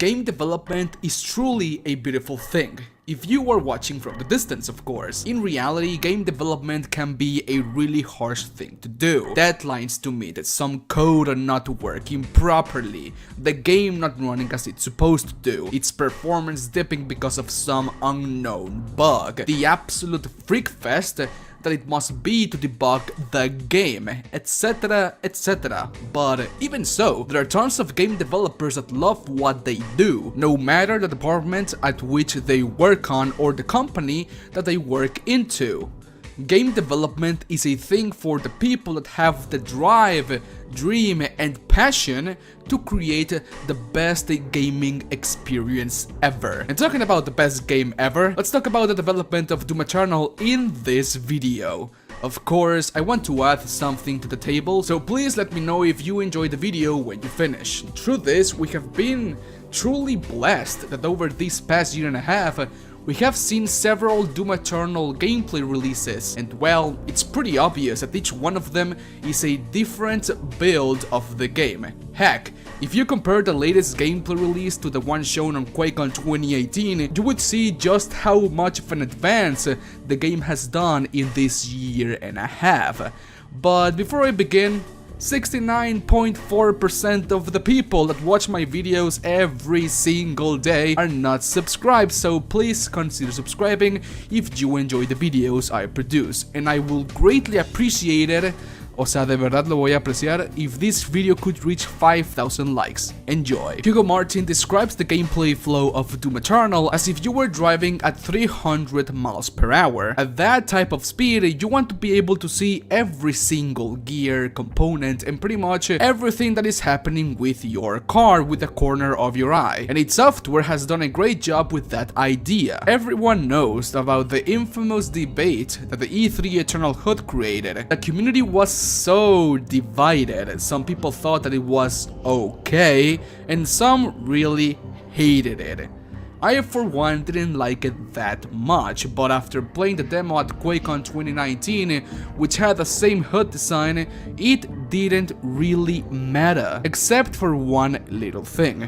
game development is truly a beautiful thing. If you are watching from the distance, of course. In reality, game development can be a really harsh thing to do. Deadlines to meet, some code are not working properly, the game not running as it's supposed to do, its performance dipping because of some unknown bug, the absolute freak fest that it must be to debug the game, etc, etc. But even so, there are tons of game developers that love what they do, no matter the department at which they work on or the company that they work into. Game development is a thing for the people that have the drive, dream and passion to create the best gaming experience ever. And talking about the best game ever, let's talk about the development of Doom Eternal in this video. Of course, I want to add something to the table, so please let me know if you enjoyed the video when you finish. Through this, we have been truly blessed that over this past year and a half, we have seen several Doom Eternal gameplay releases, and well, it's pretty obvious that each one of them is a different build of the game. Heck, if you compare the latest gameplay release to the one shown on QuakeCon 2018, you would see just how much of an advance the game has done in this year and a half. But before I begin, 69.4% of the people that watch my videos every single day are not subscribed, so please consider subscribing if you enjoy the videos I produce, and I will greatly appreciate it. O sea, de verdad lo voy a apreciar if this video could reach 5,000 likes. Enjoy. Hugo Martin describes the gameplay flow of Doom Eternal as if you were driving at 300 miles per hour. At that type of speed, you want to be able to see every single gear, component, and pretty much everything that is happening with your car with the corner of your eye. And its software has done a great job with that idea. Everyone knows about the infamous debate that the E3 Eternal HUD created. The community was so divided. Some people thought that it was okay, and some really hated it. I, for one, didn't like it that much, but after playing the demo at QuakeCon 2019, which had the same HUD design, it didn't really matter, except for one little thing.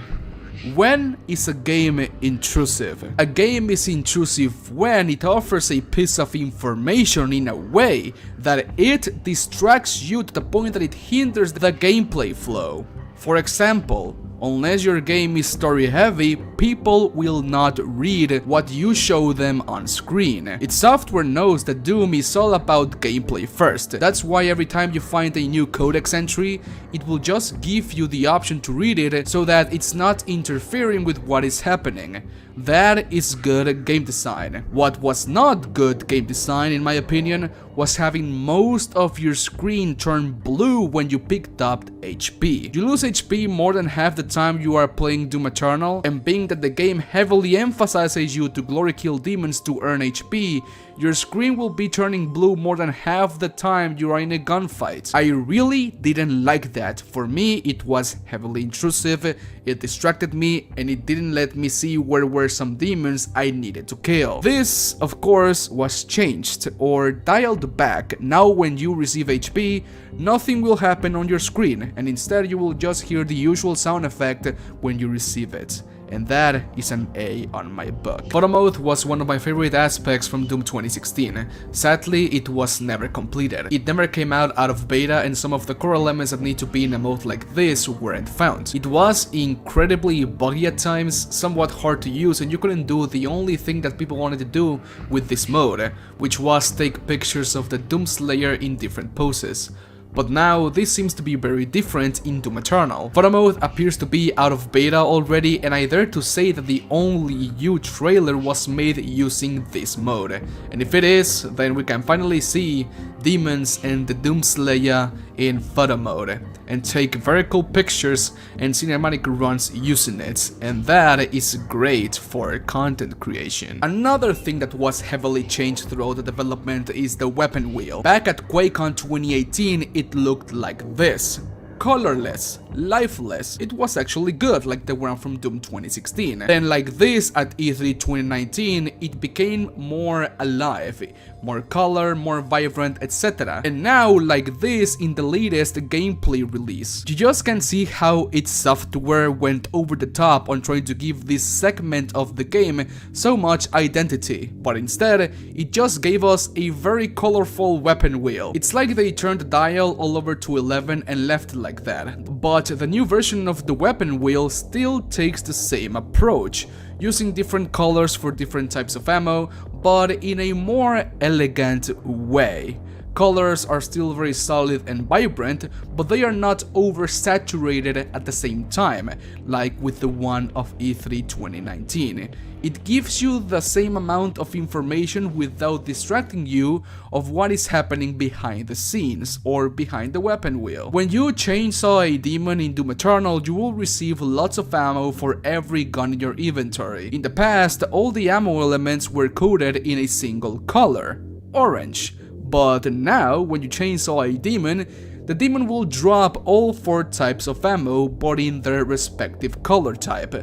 When is a game intrusive? A game is intrusive when it offers a piece of information in a way that it distracts you to the point that it hinders the gameplay flow. For example, unless your game is story heavy, people will not read what you show them on screen. Its software knows that Doom is all about gameplay first. That's why every time you find a new codex entry, it will just give you the option to read it so that it's not interfering with what is happening. That is good game design. What was not good game design, in my opinion, was having most of your screen turn blue when you picked up HP. You lose HP more than half the time you are playing Doom Eternal, and being that the game heavily emphasizes you to glory kill demons to earn HP, your screen will be turning blue more than half the time you are in a gunfight. I really didn't like that. For me, it was heavily intrusive, it distracted me, and it didn't let me see where were some demons I needed to kill. This, of course, was changed or dialed back. Now when you receive HP, nothing will happen on your screen, and instead you will just hear the usual sound effect when you receive it. And that is an A on my book. Photo mode was one of my favorite aspects from Doom 2016. Sadly, it was never completed. It never came out of beta, and some of the core elements that need to be in a mode like this weren't found. It was incredibly buggy at times, somewhat hard to use, and you couldn't do the only thing that people wanted to do with this mode, which was take pictures of the Doomslayer in different poses. But now this seems to be very different in Doom Eternal. Photo mode appears to be out of beta already, and I dare to say that the only new trailer was made using this mode. And if it is, then we can finally see demons and the Doomslayer in photo mode, and take very cool pictures and cinematic runs using it, and that is great for content creation. Another thing that was heavily changed throughout the development is the weapon wheel. Back at QuakeCon 2018, it looked like this. colorless, lifeless. It was actually good, like the one from Doom 2016. Then like this at E3 2019, it became more alive, more color, more vibrant, etc. And now like this in the latest gameplay release. You just can see how its software went over the top on trying to give this segment of the game so much identity, but instead it just gave us a very colorful weapon wheel. It's like they turned the dial all over to 11 and left it like that. But the new version of the weapon wheel still takes the same approach, using different colors for different types of ammo, but in a more elegant way. Colors are still very solid and vibrant, but they are not oversaturated at the same time, like with the one of E3 2019. It gives you the same amount of information without distracting you of what is happening behind the scenes or behind the weapon wheel. When you chainsaw a demon in Doom Eternal, you will receive lots of ammo for every gun in your inventory. In the past, all the ammo elements were coded in a single color, orange. But now, when you chainsaw a demon, the demon will drop all 4 types of ammo, but in their respective color type.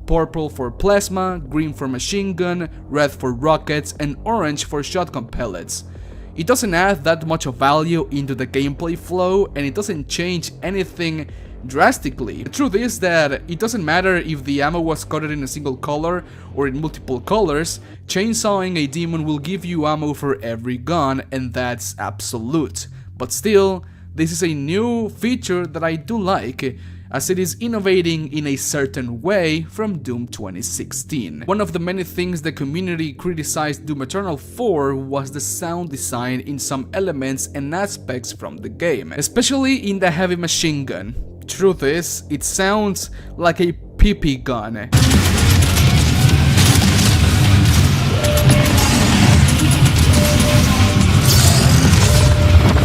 Purple for plasma, green for machine gun, red for rockets, and orange for shotgun pellets. It doesn't add that much of value into the gameplay flow, and it doesn't change anything drastically. The truth is that it doesn't matter if the ammo was coded in a single color or in multiple colors, chainsawing a demon will give you ammo for every gun, and that's absolute. But still, this is a new feature that I do like, as it is innovating in a certain way from Doom 2016. One of the many things the community criticized Doom Eternal for was the sound design in some elements and aspects from the game, especially in the heavy machine gun. Truth is, it sounds like a PP gun.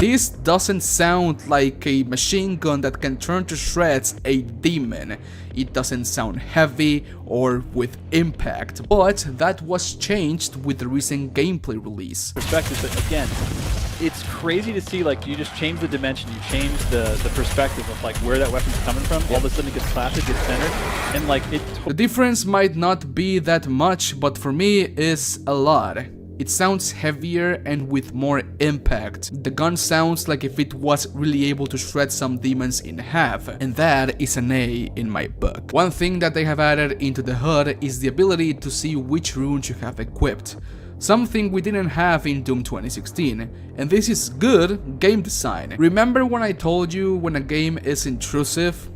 This doesn't sound like a machine gun that can turn to shreds a demon. It doesn't sound heavy or with impact, but that was changed with the recent gameplay release. Perspective, but again, it's crazy to see, like, you just change the dimension, you change the perspective of like where that weapon's coming from, all of a sudden it gets planted, gets centered, and like it... The difference might not be that much, but for me is a lot. It sounds heavier and with more impact. The gun sounds like if it was really able to shred some demons in half, and that is an A in my book. One thing that they have added into the HUD is the ability to see which runes you have equipped, something we didn't have in Doom 2016, and this is good game design. Remember when I told you when a game is intrusive?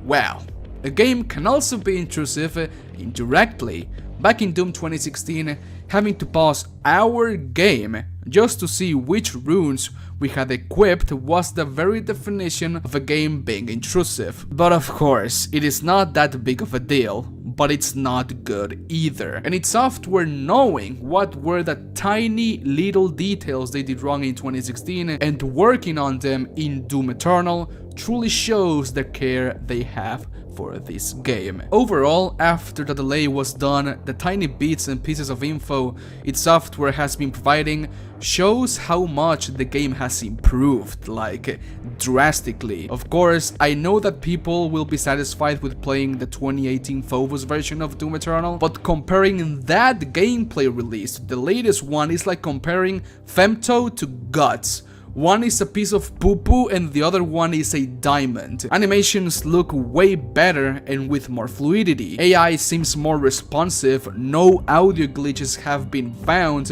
Well, a game can also be intrusive indirectly. Back in Doom 2016, having to pause our game just to see which runes we had equipped was the very definition of a game being intrusive. But of course, it is not that big of a deal, but it's not good either. And id Software knowing what were the tiny little details they did wrong in 2016 and working on them in Doom Eternal truly shows the care they have for this game. Overall, after the delay was done, the tiny bits and pieces of info id Software has been providing shows how much the game has improved, like drastically. Of course, I know that people will be satisfied with playing the 2018 Phobos version of Doom Eternal, but comparing that gameplay release to the latest one is like comparing Femto to Guts. One is a piece of poo-poo and the other one is a diamond. Animations look way better and with more fluidity. AI seems more responsive, no audio glitches have been found,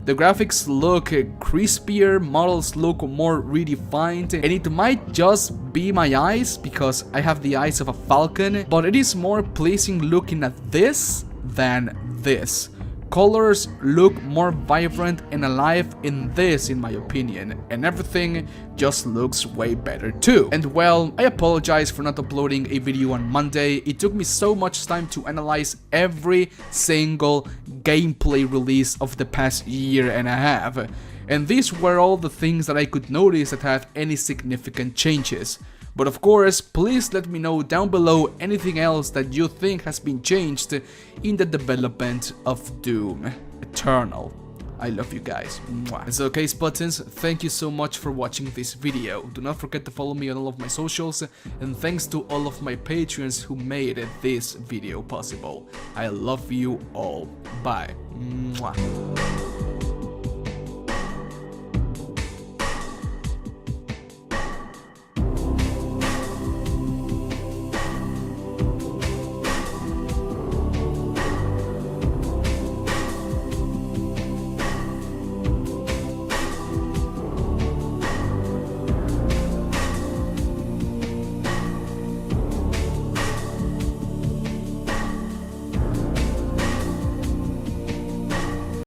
the graphics look crispier, models look more redefined, and it might just be my eyes because I have the eyes of a falcon, but it is more pleasing looking at this than this. Colors look more vibrant and alive in this, in my opinion, and everything just looks way better too. And well, I apologize for not uploading a video on Monday. It took me so much time to analyze every single gameplay release of the past year and a half, and these were all the things that I could notice that had any significant changes. But of course, please let me know down below anything else that you think has been changed in the development of Doom Eternal. I love you guys. Mwah. And so, case buttons, thank you so much for watching this video. Do not forget to follow me on all of my socials, and thanks to all of my Patreons who made this video possible. I love you all. Bye. Mwah.